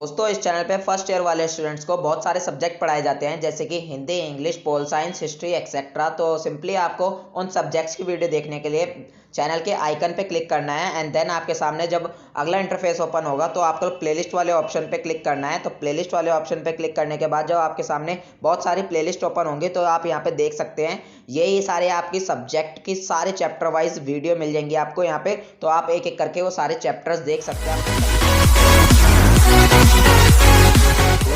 दोस्तों इस चैनल पे फर्स्ट ईयर वाले स्टूडेंट्स को बहुत सारे सब्जेक्ट पढ़ाए जाते हैं जैसे कि Hindi, English, pol science, history etcetera. तो सिंपली आपको उन सब्जेक्ट्स की वीडियो देखने के लिए चैनल के आइकन पे क्लिक करना है एंड देन आपके सामने जब अगला इंटरफेस ओपन होगा तो आपको प्लेलिस्ट वाले ऑप्शन पे क्लिक करना है। तो प्लेलिस्ट वाले ऑप्शन पे क्लिक करने के बाद जब आपके सामने बहुत सारी प्लेलिस्ट ओपन होंगी तो आप यहाँ पे देख सकते हैं यही सारे आपकी सब्जेक्ट की सारे चैप्टर वाइज वीडियो मिल जाएंगी आपको यहाँ पे। तो आप एक एक करके वो सारे चैप्टर्स देख सकते हैं।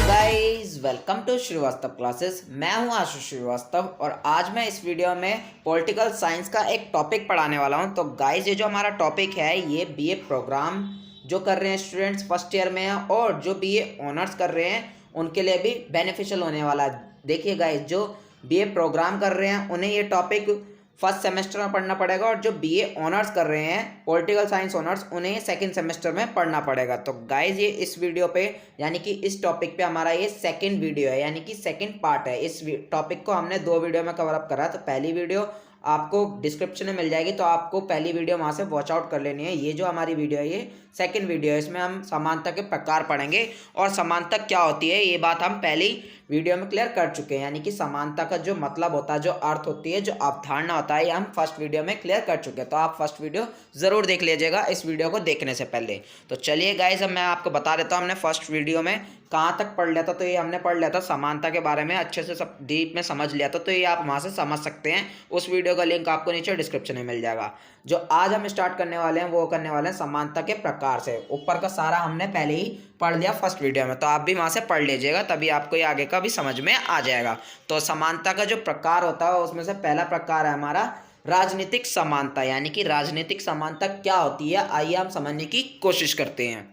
Guys welcome to Shrivastava classes. मैं हूं आशुष श्रीवास्तव और आज मैं इस वीडियो में पॉलिटिकल साइंस का एक टॉपिक पढ़ाने वाला हूं। तो गाइस ये जो हमारा टॉपिक है ये बीए प्रोग्राम जो कर रहे हैं स्टूडेंट्स फर्स्ट ईयर में है और जो बीए ऑनर्स कर रहे हैं उनके लिए भी बेनिफिशियल होने वाला है। देखिए गाइस जो बीए प्रोग्राम कर रहे हैं उन्हें ये टॉपिक फर्स्ट सेमेस्टर में पढ़ना पड़ेगा और जो बीए ऑनर्स कर रहे हैं पॉलिटिकल साइंस ऑनर्स उन्हें सेकंड सेमेस्टर में पढ़ना पड़ेगा। तो गाइज ये इस वीडियो पे यानी कि इस टॉपिक पे हमारा ये सेकंड वीडियो है यानी कि सेकंड पार्ट है। इस टॉपिक को हमने 2 वीडियो में कवर अप करा। तो पहली वीडियो आपको डिस्क्रिप्शन में मिल जाएगी तो आपको पहली वीडियो वहाँ से वॉच आउट कर लेनी है। ये जो हमारी वीडियो है ये सेकंड वीडियो है, इसमें हम समानता के प्रकार पढ़ेंगे और समानता क्या होती है ये बात हम पहली वीडियो में क्लियर कर चुके हैं। यानी कि समानता का जो मतलब होता है, जो अर्थ होती है, जो अवधारणा होता है ये हम फर्स्ट वीडियो में क्लियर कर चुके हैं। तो आप फर्स्ट वीडियो ज़रूर देख लीजिएगा इस वीडियो को देखने से पहले। तो चलिए गाइस अब मैं आपको बता देता हूँ हमने फर्स्ट वीडियो में कहाँ तक पढ़ लिया था। तो ये हमने पढ़ लिया था समानता के बारे में, अच्छे से सब डीप में समझ लिया था। तो ये आप वहाँ से समझ सकते हैं, उस वीडियो का लिंक आपको नीचे डिस्क्रिप्शन में मिल जाएगा। जो आज हम स्टार्ट करने वाले हैं वो करने वाले हैं समानता के प्रकार से। ऊपर का सारा हमने पहले ही पढ़ लिया फर्स्ट वीडियो में, तो आप भी वहाँ से पढ़ लीजिएगा तभी आपको ये आगे का भी समझ में आ जाएगा। तो समानता का जो प्रकार होता है उसमें से पहला प्रकार है हमारा राजनीतिक समानता। यानी कि राजनीतिक समानता क्या होती है आइए हम समझने की कोशिश करते हैं।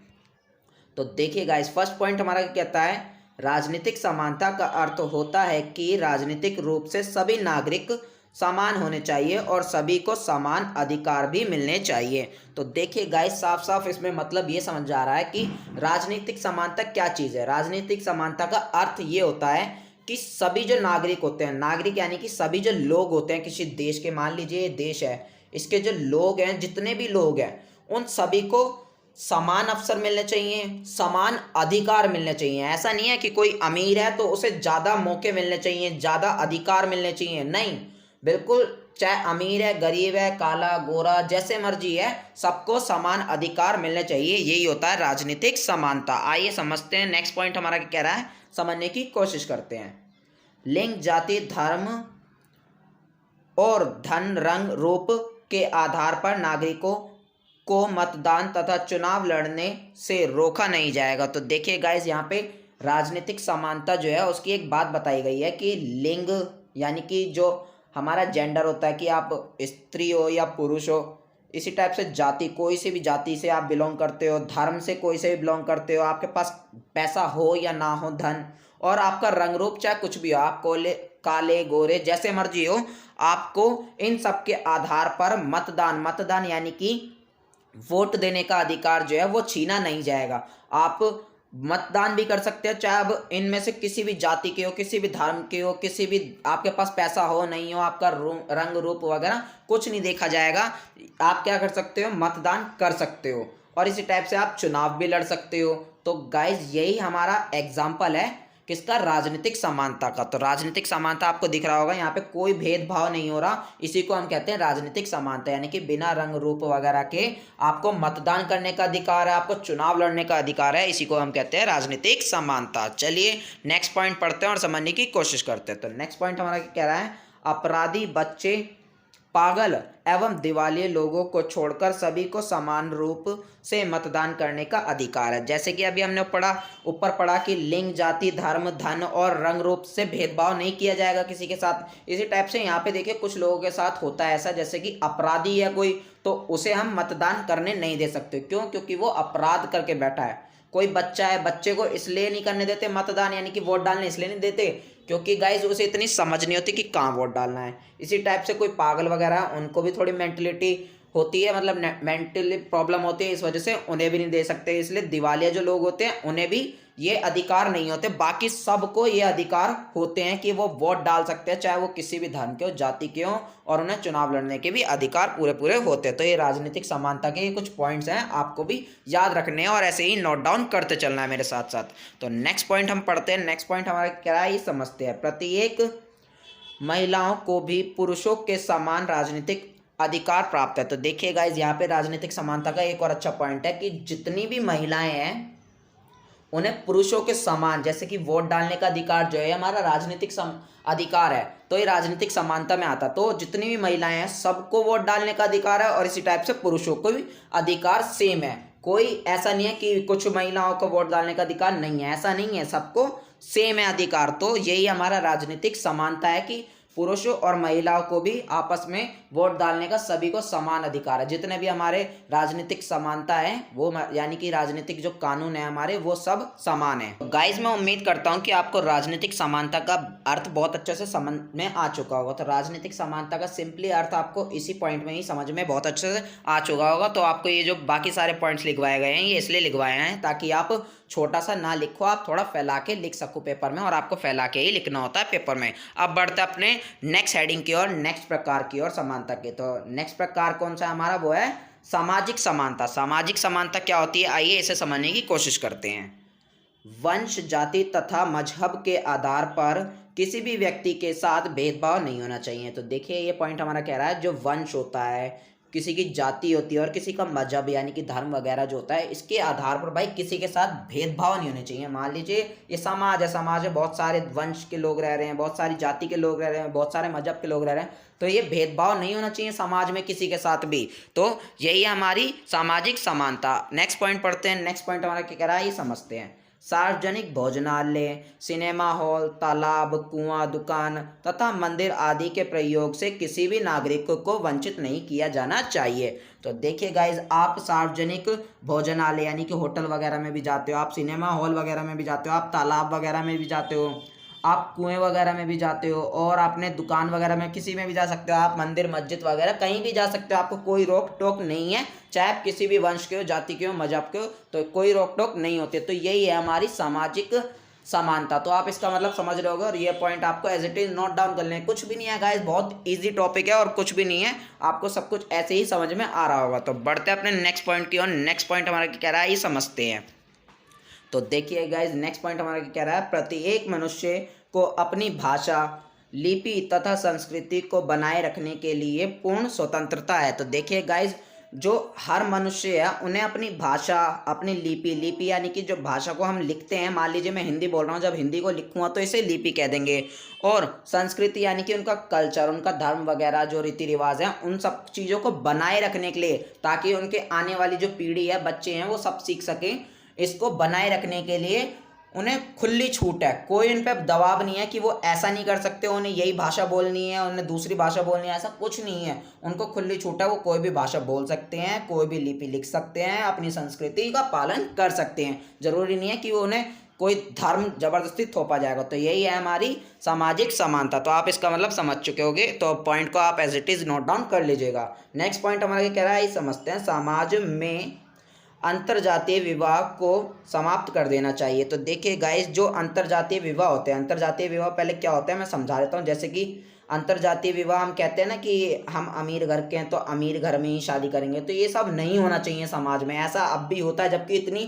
तो देखिए गाइस फर्स्ट पॉइंट हमारा क्या कहता है, राजनीतिक समानता का अर्थ होता है कि राजनीतिक रूप से सभी नागरिक समान होने चाहिए और सभी को समान अधिकार भी मिलने चाहिए। तो देखिए गाइस साफ साफ इसमें मतलब ये समझ आ रहा है कि राजनीतिक समानता क्या चीज़ है। राजनीतिक समानता का अर्थ ये होता है कि सभी जो नागरिक होते हैं, नागरिक यानी कि सभी जो लोग होते हैं किसी देश के, मान लीजिए देश है, इसके जो लोग हैं जितने भी लोग हैं उन सभी को समान अवसर मिलने चाहिए, समान अधिकार मिलने चाहिए। ऐसा नहीं है कि कोई अमीर है तो उसे ज़्यादा मौके मिलने चाहिए, ज़्यादा अधिकार मिलने चाहिए, नहीं, बिल्कुल चाहे अमीर है, गरीब है, काला गोरा, जैसे मर्जी है, सबको समान अधिकार मिलने चाहिए। यही होता है राजनीतिक समानता। आइए समझते हैं नेक्स्ट पॉइंट हमारा क्या कह रहा है, समझने की कोशिश करते हैं। लिंग, जाति, धर्म और धन, रंग, रूप के आधार पर नागरिकों को मतदान तथा चुनाव लड़ने से रोका नहीं जाएगा। तो देखिए गाइस यहाँ पे राजनीतिक समानता जो है उसकी एक बात बताई गई है कि लिंग यानी कि जो हमारा जेंडर होता है कि आप स्त्री हो या पुरुष हो, इसी टाइप से जाति, कोई से भी जाति से आप बिलोंग करते हो, धर्म से कोई से भी बिलोंग करते हो, आपके पास पैसा हो या ना हो, धन, और आपका रंग रूप चाहे कुछ भी हो, आप काले गोरे जैसे मर्जी हो, आपको इन सब के आधार पर मतदान यानी कि वोट देने का अधिकार जो है वो छीना नहीं जाएगा। आप मतदान भी कर सकते हो चाहे अब इनमें से किसी भी जाति के हो, किसी भी धर्म के हो, किसी भी, आपके पास पैसा हो नहीं हो, आपका रंग रूप वगैरह कुछ नहीं देखा जाएगा। आप क्या कर सकते हो, मतदान कर सकते हो और इसी टाइप से आप चुनाव भी लड़ सकते हो। तो गाइज यही हमारा एग्जाम्पल है किसका, राजनीतिक समानता का। तो राजनीतिक समानता आपको दिख रहा होगा, यहाँ पे कोई भेदभाव नहीं हो रहा, इसी को हम कहते हैं राजनीतिक समानता। यानी कि बिना रंग रूप वगैरह के आपको मतदान करने का अधिकार है, आपको चुनाव लड़ने का अधिकार है, इसी को हम कहते हैं राजनीतिक समानता। चलिए नेक्स्ट पॉइंट पढ़ते हैं और समझने की कोशिश करते हैं। तो नेक्स्ट पॉइंट हमारा क्या कह रहा है, अपराधी, बच्चे, पागल एवं दिवालिये लोगों को छोड़कर सभी को समान रूप से मतदान करने का अधिकार है। जैसे कि अभी हमने ऊपर पढ़ा कि लिंग, जाति, धर्म, धन और रंग रूप से भेदभाव नहीं किया जाएगा किसी के साथ। इसी टाइप से यहाँ पे देखिए कुछ लोगों के साथ होता है ऐसा, जैसे कि अपराधी है कोई तो उसे हम मतदान करने नहीं दे सकते। क्यों? क्योंकि वो अपराध करके बैठा है। कोई बच्चा है, बच्चे को इसलिए नहीं करने देते मतदान यानी कि वोट डालने इसलिए नहीं देते क्योंकि गाइज उसे इतनी समझ नहीं होती कि कहाँ वोट डालना है। इसी टाइप से कोई पागल वगैरह है उनको भी थोड़ी मेंटलिटी होती है, मतलब मेंटली प्रॉब्लम होती है, इस वजह से उन्हें भी नहीं दे सकते। इसलिए दिवालिया जो लोग होते हैं उन्हें भी ये अधिकार नहीं होते। बाकी सबको ये अधिकार होते हैं कि वो वोट डाल सकते हैं, चाहे वो किसी भी धर्म के हो, जाति के हो, और उन्हें चुनाव लड़ने के भी अधिकार पूरे पूरे होते हैं। तो ये राजनीतिक समानता के कुछ पॉइंट्स हैं, आपको भी याद रखने हैं और ऐसे ही नोट डाउन करते चलना है मेरे साथ साथ। तो नेक्स्ट पॉइंट हम पढ़ते हैं। नेक्स्ट पॉइंट हमारा क्या है ये समझते हैं। प्रत्येक महिलाओं को भी पुरुषों के समान राजनीतिक अधिकार प्राप्त है। तो देखिए गाइज, यहाँ पे राजनीतिक समानता का एक और अच्छा पॉइंट है कि जितनी भी महिलाएं हैं उन्हें पुरुषों के समान, जैसे कि वोट डालने का अधिकार जो है हमारा राजनीतिक अधिकार है, तो ये राजनीतिक समानता में आता। तो जितनी भी महिलाएं हैं सबको वोट डालने का अधिकार है, और इसी टाइप से पुरुषों को भी अधिकार सेम है। कोई ऐसा नहीं है कि कुछ महिलाओं को वोट डालने का अधिकार नहीं है, ऐसा नहीं है, सबको सेम है अधिकार। तो यही हमारा राजनीतिक समानता है कि पुरुषों और महिलाओं को भी आपस में वोट डालने का सभी को समान अधिकार है। जितने भी हमारे राजनीतिक समानता है वो यानी कि राजनीतिक जो कानून है हमारे वो सब समान है। तो गाइज मैं उम्मीद करता हूँ कि आपको राजनीतिक समानता का अर्थ बहुत अच्छे से समझ में आ चुका होगा। तो राजनीतिक समानता का सिंपली अर्थ आपको इसी पॉइंट में ही समझ में बहुत अच्छे से आ चुका होगा। तो आपको ये जो बाकी सारे पॉइंट्स लिखवाए गए हैं ये इसलिए लिखवाए हैं ताकि आप छोटा सा ना लिखो, आप थोड़ा फैला के लिख सको पेपर में, और आपको फैला के ही लिखना होता है पेपर में। अब बढ़ते अपने नेक्स्ट हेडिंग की ओर, नेक्स्ट प्रकार की ओर समानता के। तो नेक्स्ट प्रकार कौन सा हमारा, वो है सामाजिक समानता। सामाजिक समानता क्या होती है, आइए इसे समझने की कोशिश करते हैं। वंश, जाति तथा मजहब के आधार पर किसी भी व्यक्ति के साथ भेदभाव नहीं होना चाहिए। तो देखिए ये पॉइंट हमारा कह रहा है जो वंश होता है, किसी की जाति होती है और किसी का मजहब यानी कि धर्म वगैरह जो होता है, इसके आधार पर भाई किसी के साथ भेदभाव नहीं होने चाहिए। मान लीजिए ये समाज है, समाज में बहुत सारे वंश के लोग रह रहे हैं, बहुत सारी जाति के लोग रह रहे हैं, बहुत सारे मजहब के लोग रह रहे हैं, तो ये भेदभाव नहीं होना चाहिए समाज में किसी के साथ भी। तो यही हमारी सामाजिक समानता। नेक्स्ट पॉइंट पढ़ते हैं। नेक्स्ट पॉइंट हमारा क्या कह रहा है ये समझते हैं। सार्वजनिक भोजनालय, सिनेमा हॉल, तालाब, कुआं, दुकान तथा मंदिर आदि के प्रयोग से किसी भी नागरिक को वंचित नहीं किया जाना चाहिए। तो देखिए गाइज, आप सार्वजनिक भोजनालय यानी कि होटल वगैरह में भी जाते हो, आप सिनेमा हॉल वगैरह में भी जाते हो, आप तालाब वगैरह में भी जाते हो, आप कुएं वगैरह में भी जाते हो, और आपने दुकान वगैरह में किसी में भी जा सकते हो, आप मंदिर मस्जिद वगैरह कहीं भी जा सकते हो, आपको कोई रोक टोक नहीं है, चाहे आप किसी भी वंश के हो, जाति के हो, मजहब के हो, तो कोई रोक टोक नहीं होती। तो यही है हमारी सामाजिक समानता। तो आप इसका मतलब समझ रहे होगे, और ये पॉइंट आपको as it is note down कर लें। कुछ भी नहीं है गाइस, बहुत इजी टॉपिक है और कुछ भी नहीं है, आपको सब कुछ ऐसे ही समझ में आ रहा होगा। तो बढ़ते हैं अपने नेक्स्ट पॉइंट की ओर। नेक्स्ट पॉइंट हमारा क्या कह रहा है ये समझते हैं। तो देखिए गाइज, नेक्स्ट पॉइंट हमारा क्या कह रहा है, प्रत्येक मनुष्य को अपनी भाषा, लिपि तथा संस्कृति को बनाए रखने के लिए पूर्ण स्वतंत्रता है। तो देखिए गाइज, जो हर मनुष्य है उन्हें अपनी भाषा, अपनी लिपि यानी कि जो भाषा को हम लिखते हैं, मान लीजिए मैं हिंदी बोल रहा हूँ, जब हिंदी को लिखूँगा तो इसे लिपि कह देंगे, और संस्कृति यानी कि उनका कल्चर, उनका धर्म वगैरह जो रीति रिवाज हैं, उन सब चीज़ों को बनाए रखने के लिए, ताकि उनके आने वाली जो पीढ़ी है, बच्चे हैं, वो सब सीख सकें। इसको बनाए रखने के लिए उन्हें खुली छूट है, कोई उन पर दबाव नहीं है कि वो ऐसा नहीं कर सकते, उन्हें यही भाषा बोलनी है, उन्हें दूसरी भाषा बोलनी है, ऐसा कुछ नहीं है। उनको खुली छूट है, वो कोई भी भाषा बोल सकते हैं, कोई भी लिपि लिख सकते हैं, अपनी संस्कृति का पालन कर सकते हैं। जरूरी नहीं है कि उन्हें कोई धर्म जबरदस्ती थोपा जाएगा। तो यही है हमारी सामाजिक समानता। तो आप इसका मतलब समझ चुके होंगे, तो पॉइंट को आप as it is note down कर लीजिएगा। नेक्स्ट पॉइंट हमारा क्या कह रहा है ये समझते हैं। समाज में अंतरजातीय विवाह को समाप्त कर देना चाहिए। तो देखिए गाइस, जो अंतरजातीय विवाह होते हैं, अंतरजातीय विवाह पहले क्या होता है मैं समझा देता हूँ। जैसे कि अंतरजातीय विवाह हम कहते हैं ना कि हम अमीर घर के हैं तो अमीर घर में ही शादी करेंगे, तो ये सब नहीं होना चाहिए समाज में। ऐसा अब भी होता है, जबकि इतनी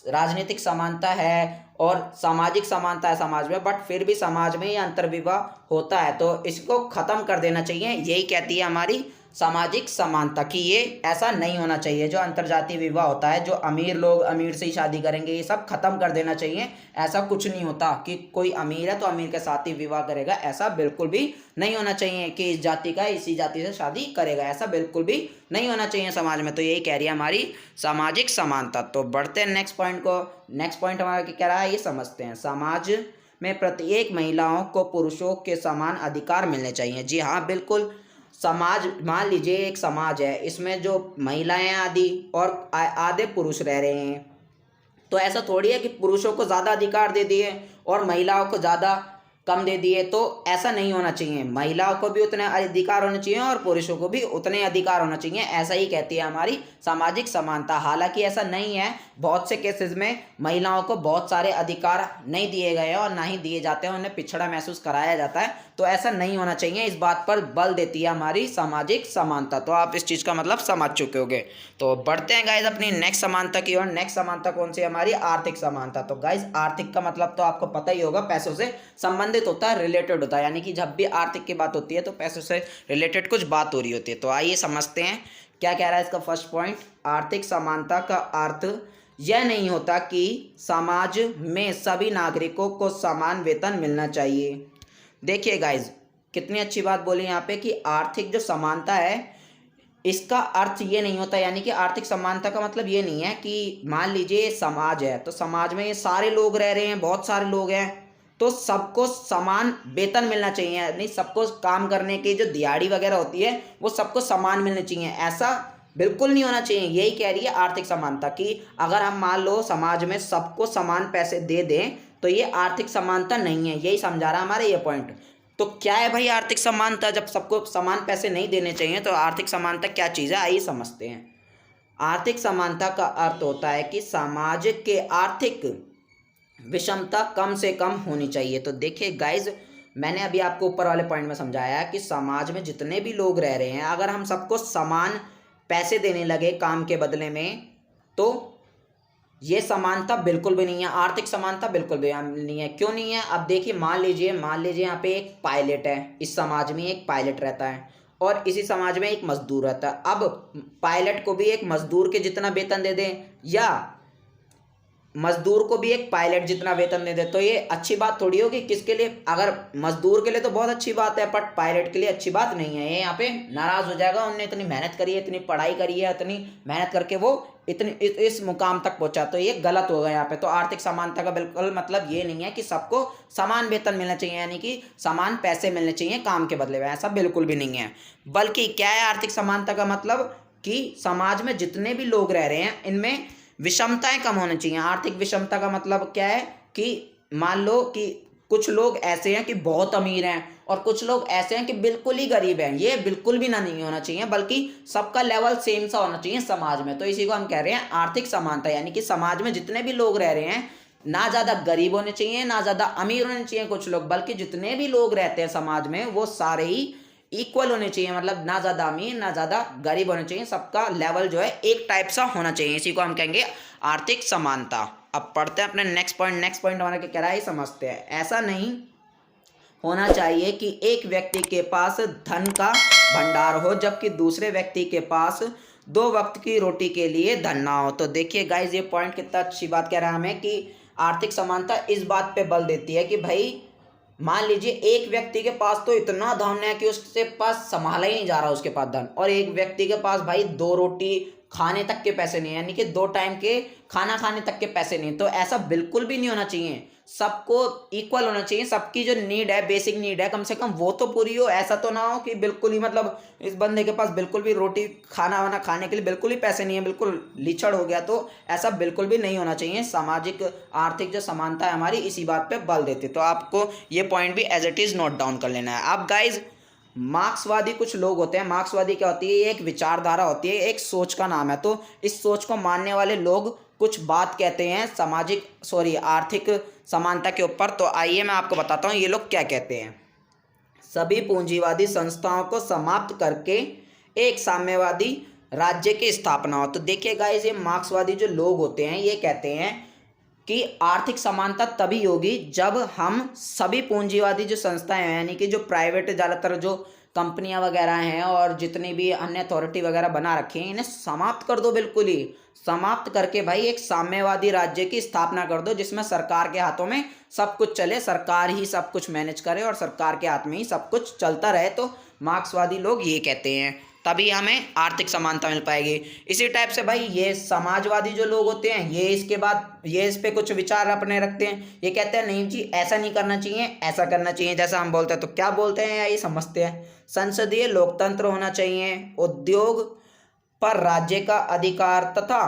राजनीतिक समानता है और सामाजिक समानता है समाज में, बट फिर भी समाज में ये अंतर्विवाह होता है। तो इसको ख़त्म कर देना चाहिए, यही कहती है हमारी सामाजिक समानता, कि ये ऐसा नहीं होना चाहिए। जो अंतरजातीय विवाह होता है, जो अमीर लोग अमीर से ही शादी करेंगे, ये सब खत्म कर देना चाहिए। ऐसा कुछ नहीं होता कि कोई अमीर है तो अमीर के साथ ही विवाह करेगा, ऐसा बिल्कुल भी नहीं होना चाहिए कि इस जाति का इसी जाति से शादी करेगा, ऐसा बिल्कुल भी नहीं होना चाहिए समाज में। तो यही कह रही है हमारी सामाजिक समानता। तो बढ़ते हैं नेक्स्ट पॉइंट को। नेक्स्ट पॉइंट हमारा क्या कह रहा है ये समझते हैं। समाज में प्रत्येक महिलाओं को पुरुषों के समान अधिकार मिलने चाहिए। जी हाँ, बिल्कुल। समाज, मान लीजिए एक समाज है, इसमें जो महिलाएं आदि और आधे पुरुष रह रहे हैं, तो ऐसा थोड़ी है कि पुरुषों को ज़्यादा अधिकार दे दिए और महिलाओं को ज़्यादा कम दे दिए, तो ऐसा नहीं होना चाहिए। महिलाओं को भी उतने अधिकार होने चाहिए और पुरुषों को भी उतने अधिकार होना चाहिए, ऐसा ही कहती है हमारी सामाजिक समानता। हालांकि ऐसा नहीं है, बहुत से केसेस में महिलाओं को बहुत सारे अधिकार नहीं दिए गए हैं और ना ही दिए जाते हैं, उन्हें पिछड़ा महसूस कराया जाता है। तो ऐसा नहीं होना चाहिए, इस बात पर बल देती है हमारी सामाजिक समानता। तो आप इस चीज़ का मतलब समझ चुके होंगे। तो बढ़ते हैं गाइज अपनी नेक्स्ट समानता की ओर। नेक्स्ट समानता कौन सी है हमारी? आर्थिक समानता। तो गाइज आर्थिक का मतलब तो आपको पता ही होगा, पैसों से संबंधित होता है, रिलेटेड होता है। यानी कि जब भी आर्थिक की बात होती है तो पैसों से रिलेटेड कुछ बात हो रही होती है। तो आइए समझते हैं क्या कह रहा है इसका फर्स्ट पॉइंट। आर्थिक समानता का अर्थ यह नहीं होता कि समाज में सभी नागरिकों को समान वेतन मिलना चाहिए। देखिए गाइज कितनी अच्छी बात बोली यहाँ पे कि आर्थिक जो समानता है इसका अर्थ ये नहीं होता, यानी कि आर्थिक समानता का मतलब ये नहीं है कि मान लीजिए समाज है, तो समाज में ये सारे लोग रह रहे हैं, बहुत सारे लोग हैं, तो सबको समान वेतन मिलना चाहिए। यानी सबको काम करने की जो दिहाड़ी वगैरह होती है वो सबको समान मिलनी चाहिए, ऐसा बिल्कुल नहीं होना चाहिए। यही कह रही है आर्थिक समानता कि अगर हम मान लो समाज में सबको समान पैसे दे दें तो ये आर्थिक समानता नहीं है, यही समझा रहा है हमारे ये पॉइंट। तो क्या है भाई आर्थिक समानता? जब सबको समान पैसे नहीं देने चाहिए तो आर्थिक समानता क्या चीज़ है, आइए समझते हैं। आर्थिक समानता का अर्थ होता है कि समाज के आर्थिक विषमता कम से कम होनी चाहिए। तो देखिए गाइज मैंने अभी आपको ऊपर वाले पॉइंट में समझाया कि समाज में जितने भी लोग रह रहे हैं अगर हम सबको समान पैसे देने लगे काम के बदले में तो ये समानता बिल्कुल भी नहीं है, आर्थिक समानता बिल्कुल भी नहीं है। क्यों नहीं है? अब देखिए मान लीजिए यहाँ पे एक पायलट है, इस समाज में एक पायलट रहता है और इसी समाज में एक मजदूर रहता है। अब पायलट को भी एक मजदूर के जितना वेतन दे दें या मजदूर को भी एक पायलट जितना वेतन दे दे तो ये अच्छी बात थोड़ी होगी। किसके लिए? अगर मजदूर के लिए तो बहुत अच्छी बात है, बट पायलट के लिए अच्छी बात नहीं है। ये यहाँ पे नाराज हो जाएगा, उनने इतनी मेहनत करी है, इतनी पढ़ाई करी है, इतनी मेहनत करके वो इस मुकाम तक पहुंचा, तो ये गलत होगा यहाँ पे। तो आर्थिक समानता का बिल्कुल मतलब ये नहीं है कि सबको समान वेतन मिलना चाहिए, यानी कि समान पैसे मिलने चाहिए काम के बदले में, ऐसा बिल्कुल भी नहीं है। बल्कि क्या है आर्थिक समानता का मतलब कि समाज में जितने भी लोग रह रहे हैं इनमें विषमताएं कम होनी चाहिए। आर्थिक विषमता का मतलब क्या है कि मान लो कि कुछ लोग ऐसे हैं कि बहुत अमीर हैं और कुछ लोग ऐसे हैं कि बिल्कुल ही गरीब हैं, ये बिल्कुल भी ना नहीं होना चाहिए, बल्कि सबका लेवल सेम सा होना चाहिए समाज में। तो इसी को हम कह रहे हैं आर्थिक समानता, यानी कि समाज में जितने भी लोग रह रहे हैं ना ज़्यादा गरीब होने चाहिए ना ज़्यादा अमीर होने चाहिए कुछ लोग, बल्कि जितने भी लोग रहते हैं समाज में वो सारे ही इक्वल होने चाहिए। मतलब ना ज़्यादा अमीर ना ज़्यादा गरीब होने चाहिए, सबका लेवल जो है एक टाइप सा होना चाहिए। इसी को हम कहेंगे आर्थिक समानता। अब पढ़ते हैं अपने नेक्स्ट पॉइंट। नेक्स्ट पॉइंट हमारा क्या कह रहा है समझते हैं। ऐसा नहीं होना चाहिए कि एक व्यक्ति के पास धन का भंडार हो जबकि दूसरे व्यक्ति के पास 2 वक्त की रोटी के लिए धन ना हो। तो देखिए गाइज ये पॉइंट कितना अच्छी बात कह रहा है हमें कि आर्थिक समानता इस बात पे बल देती है कि भाई मान लीजिए एक व्यक्ति के पास तो इतना धन है कि उसके पास संभाला ही नहीं जा रहा उसके पास धन, और एक व्यक्ति के पास भाई 2 रोटी खाने तक के पैसे नहीं है, यानी कि 2 टाइम के खाना खाने तक के पैसे नहीं। तो ऐसा बिल्कुल भी नहीं होना चाहिए, सबको इक्वल होना चाहिए। सबकी जो नीड है, बेसिक नीड है, कम से कम वो तो पूरी हो। ऐसा तो ना हो कि बिल्कुल ही मतलब इस बंदे के पास बिल्कुल भी रोटी खाना वाना खाने के लिए बिल्कुल ही पैसे नहीं है, बिल्कुल लिचड़ हो गया। तो ऐसा बिल्कुल भी नहीं होना चाहिए। सामाजिक आर्थिक जो समानता है हमारी इसी बात पे बल देती है। तो आपको ये पॉइंट भी as it is note down कर लेना है। अब गाइज मार्क्सवादी कुछ लोग होते हैं। मार्क्सवादी क्या होती है? ये एक विचारधारा होती है, एक सोच का नाम है। तो इस सोच को मानने वाले लोग कुछ बात कहते हैं आर्थिक समानता के ऊपर। तो आइए मैं आपको बताता हूँ ये लोग क्या कहते हैं। सभी पूंजीवादी संस्थाओं को समाप्त करके एक साम्यवादी राज्य की स्थापना हो। तो देखिए गाइस ये मार्क्सवादी जो लोग होते हैं ये कहते हैं कि आर्थिक समानता तभी होगी जब हम सभी पूंजीवादी जो संस्थाएं हैं, यानी कि जो प्राइवेट ज़्यादातर जो कंपनियां वगैरह हैं और जितनी भी अन्य अथॉरिटी वगैरह बना रखे हैं इन्हें समाप्त कर दो, बिल्कुल ही समाप्त करके भाई एक साम्यवादी राज्य की स्थापना कर दो जिसमें सरकार के हाथों में सब कुछ चले, सरकार ही सब कुछ मैनेज करे और सरकार के हाथ में ही सब कुछ चलता रहे। तो मार्क्सवादी लोग ये कहते हैं, तभी हमें आर्थिक समानता मिल पाएगी। इसी टाइप से भाई ये समाजवादी जो लोग होते हैं ये इसके बाद ये इस पे कुछ विचार अपने रखते हैं। ये कहते हैं नहीं जी ऐसा नहीं करना चाहिए, ऐसा करना चाहिए जैसा हम बोलते हैं। तो क्या बोलते हैं या ये समझते हैं? संसदीय लोकतंत्र होना चाहिए, उद्योग पर राज्य का अधिकार तथा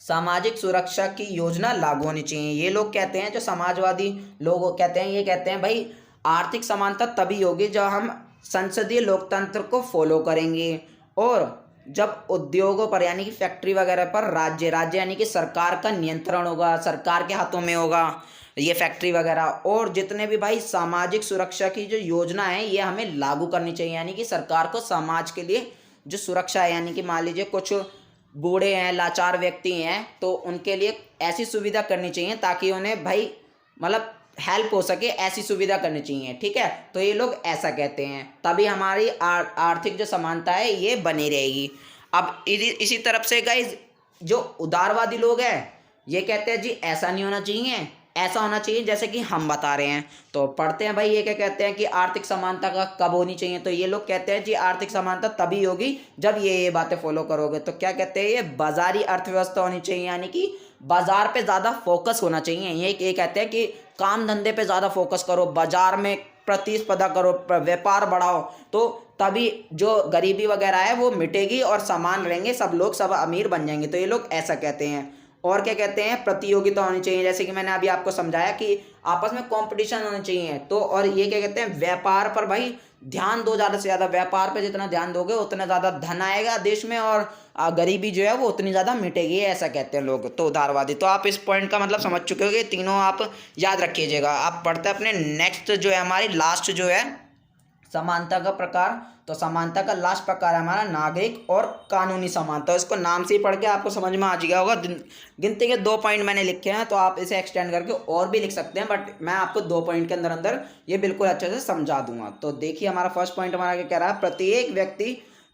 सामाजिक सुरक्षा की योजना लागू होनी चाहिए। ये लोग कहते हैं, जो समाजवादी लोग कहते हैं, ये कहते हैं भाई आर्थिक समानता तभी होगी जब हम संसदीय लोकतंत्र को फॉलो करेंगे, और जब उद्योगों पर यानी कि फैक्ट्री वगैरह पर राज्य राज्य यानी कि सरकार का नियंत्रण होगा, सरकार के हाथों में होगा ये फैक्ट्री वगैरह। और जितने भी भाई सामाजिक सुरक्षा की जो योजना है ये हमें लागू करनी चाहिए, यानी कि सरकार को समाज के लिए जो सुरक्षा है, यानी कि मान लीजिए कुछ बूढ़े हैं, लाचार व्यक्ति हैं, तो उनके लिए ऐसी सुविधा करनी चाहिए ताकि उन्हें भाई मतलब हेल्प हो सके, ऐसी सुविधा करनी चाहिए। ठीक है, तो ये लोग ऐसा कहते हैं, तभी हमारी आर्थिक जो समानता है ये बनी रहेगी। अब इसी तरफ से गाइज जो उदारवादी लोग हैं ये कहते हैं जी ऐसा नहीं होना चाहिए, ऐसा होना चाहिए जैसे कि हम बता रहे हैं। तो पढ़ते हैं भाई ये क्या कहते हैं कि आर्थिक समानता का कब होनी चाहिए। तो ये लोग कहते हैं जी आर्थिक समानता तभी होगी जब ये बातें फॉलो करोगे। तो क्या कहते हैं, ये बाजारी अर्थव्यवस्था होनी चाहिए, यानी कि बाजार पे ज़्यादा फोकस होना चाहिए। ये कहते हैं कि काम धंधे पे ज़्यादा फोकस करो, बाजार में प्रतिस्पर्धा करो, व्यापार बढ़ाओ, तो तभी जो गरीबी वगैरह है वो मिटेगी और समान रहेंगे, सब लोग सब अमीर बन जाएंगे। तो ये लोग ऐसा कहते हैं। और क्या कहते हैं, प्रतियोगिता होनी चाहिए, जैसे कि मैंने अभी आपको समझाया कि आपस में कंपटीशन होना चाहिए। तो और ये क्या कहते हैं, व्यापार पर भाई ध्यान दो, ज़्यादा से ज़्यादा व्यापार पे जितना ध्यान दोगे उतना ज़्यादा धन आएगा देश में, और गरीबी जो है वो उतनी ज़्यादा मिटेगी, ऐसा कहते हैं लोग। तो उदारवादी, तो आप इस पॉइंट का मतलब समझ चुके हो कि तीनों आप याद रखिएगा। आप पढ़ते हैं अपने नेक्स्ट जो है हमारी लास्ट जो है समानता का प्रकार। तो समानता का लास्ट प्रकार है हमारा नागरिक और कानूनी समानता। इसको नाम से ही पढ़ के आपको समझ में आ गया होगा। गिनती के 2 पॉइंट मैंने लिखे हैं, तो आप इसे एक्सटेंड करके और भी लिख सकते हैं, बट मैं आपको 2 पॉइंट के अंदर अंदर ये बिल्कुल अच्छे से समझा दूंगा। तो देखिए हमारा फर्स्ट पॉइंट हमारा क्या कह रहा है, प्रत्येक व्यक्ति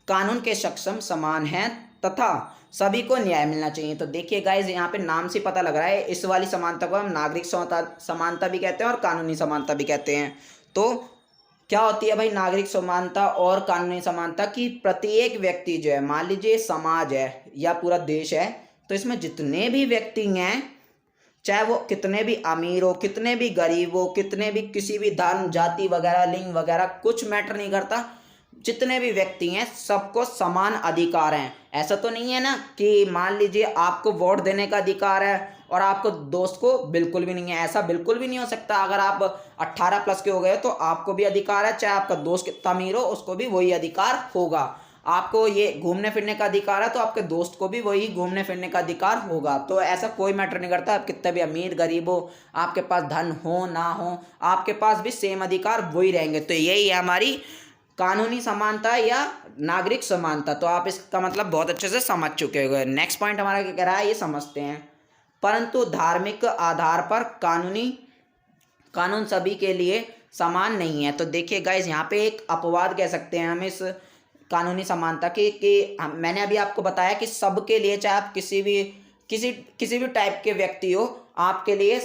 कानून के सक्षम समान है तथा सभी को न्याय मिलना चाहिए। तो देखिए गाइज यहाँ पे नाम से पता लग रहा है, इस वाली समानता को हम नागरिक समानता भी कहते हैं और कानूनी समानता भी कहते हैं। तो क्या होती है भाई नागरिक समानता और कानूनी समानता की, प्रत्येक व्यक्ति जो है, मान लीजिए समाज है या पूरा देश है, तो इसमें जितने भी व्यक्ति हैं, चाहे वो कितने भी अमीर हो, कितने भी गरीब हो, कितने भी किसी भी धर्म जाति वगैरह लिंग वगैरह कुछ मैटर नहीं करता, जितने भी व्यक्ति हैं सबको समान अधिकार हैं। ऐसा तो नहीं है ना कि मान लीजिए आपको वोट देने का अधिकार है और आपको दोस्त को बिल्कुल भी नहीं है, ऐसा बिल्कुल भी नहीं हो सकता। अगर आप 18 प्लस के हो गए तो आपको भी अधिकार है, चाहे आपका दोस्त कितना अमीर हो उसको भी वही अधिकार होगा। आपको ये घूमने फिरने का अधिकार है तो आपके दोस्त को भी वही घूमने फिरने का अधिकार होगा। तो ऐसा कोई मैटर नहीं करता आप कितने भी अमीर गरीब हो, आपके पास धन हो ना हो, आपके पास भी सेम अधिकार वही रहेंगे। तो यही है हमारी कानूनी समानता या नागरिक समानता। तो आप इसका मतलब बहुत अच्छे से समझ चुके हो। नेक्स्ट पॉइंट हमारा क्या कह रहा है ये समझते हैं। परंतु धार्मिक आधार पर कानून सभी के लिए समान नहीं है। तो देखिए गाइज यहाँ पे एक अपवाद कह सकते हैं हम इस कानूनी समानता की, कि मैंने अभी आपको बताया कि सबके लिए, चाहे आप किसी भी टाइप के व्यक्ति हो, आपके लिए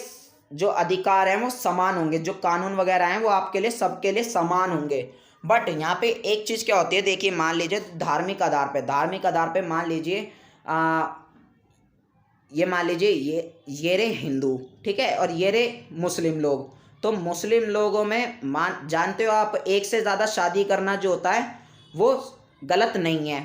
जो अधिकार हैं वो समान होंगे, जो कानून वगैरह हैं वो आपके लिए सबके लिए समान होंगे। बट यहाँ पे एक चीज़ क्या होती है, देखिए मान लीजिए धार्मिक आधार पे मान लीजिए ये मान लीजिए ये रे हिंदू, ठीक है, और ये रे मुस्लिम लोग। तो मुस्लिम लोगों में जानते हो आप, एक से ज़्यादा शादी करना जो होता है वो गलत नहीं है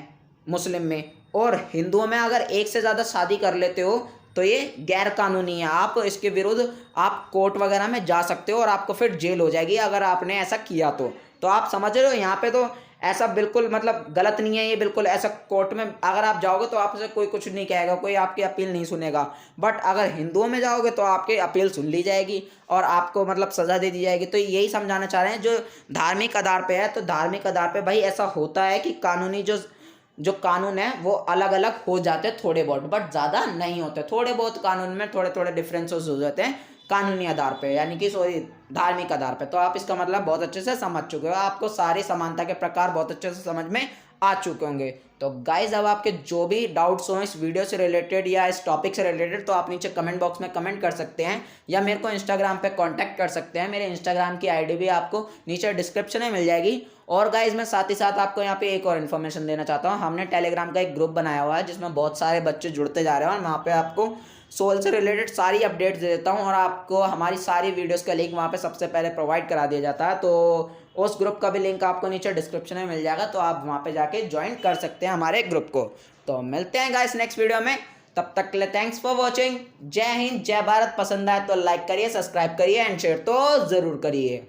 मुस्लिम में, और हिंदुओं में अगर एक से ज़्यादा शादी कर लेते हो तो ये गैर कानूनी है। आप इसके विरुद्ध आप कोर्ट वगैरह में जा सकते हो और आपको फिर जेल हो जाएगी अगर आपने ऐसा किया तो आप समझ रहे हो। यहाँ पे तो ऐसा बिल्कुल मतलब गलत नहीं है ये, बिल्कुल ऐसा कोर्ट में अगर आप जाओगे तो आपसे कोई कुछ नहीं कहेगा, कोई आपकी अपील नहीं सुनेगा। बट अगर हिंदुओं में जाओगे तो आपकी अपील सुन ली जाएगी और आपको मतलब सज़ा दे दी जाएगी। तो यही समझाना चाह रहे हैं, जो धार्मिक आधार पे है, तो धार्मिक आधार पे भाई ऐसा होता है कि कानूनी जो कानून है वो अलग अलग हो जाते हैं थोड़े बहुत, बट ज़्यादा नहीं होते। थोड़े बहुत कानून में थोड़े थोड़े डिफरेंसेस हो जाते हैं कानूनी आधार पे, यानी कि सॉरी धार्मिक आधार पे। तो आप इसका मतलब बहुत अच्छे से समझ चुके हो, आपको सारी समानता के प्रकार बहुत अच्छे से समझ में आ चुके होंगे। तो गाइज अब आपके जो भी डाउट्स हो इस वीडियो से रिलेटेड या इस टॉपिक से रिलेटेड, तो आप नीचे कमेंट बॉक्स में कमेंट कर सकते हैं या मेरे को इंस्टाग्राम पे कांटेक्ट कर सकते हैं। मेरे इंस्टाग्राम की आईडी भी आपको नीचे डिस्क्रिप्शन में मिल जाएगी। और गाइज मैं साथ ही साथ आपको यहाँ पे एक और इन्फॉर्मेशन देना चाहता हूँ। हमने टेलीग्राम का एक ग्रुप बनाया हुआ है जिसमें बहुत सारे बच्चे जुड़ते जा रहे हैं और वहाँ पे आपको सोल से रिलेटेड सारी अपडेट्स दे देता हूँ और आपको हमारी सारी वीडियोस का लिंक वहाँ पे सबसे पहले प्रोवाइड करा दिया जाता है। तो उस ग्रुप का भी लिंक आपको नीचे डिस्क्रिप्शन में मिल जाएगा, तो आप वहाँ पे जाके ज्वाइन कर सकते हैं हमारे ग्रुप को। तो मिलते हैं गाइस नेक्स्ट वीडियो में, तब तक के लिए थैंक्स फॉर वॉचिंग। जय हिंद, जय भारत। पसंद आए तो लाइक करिए, सब्सक्राइब करिए एंड शेयर तो ज़रूर करिए।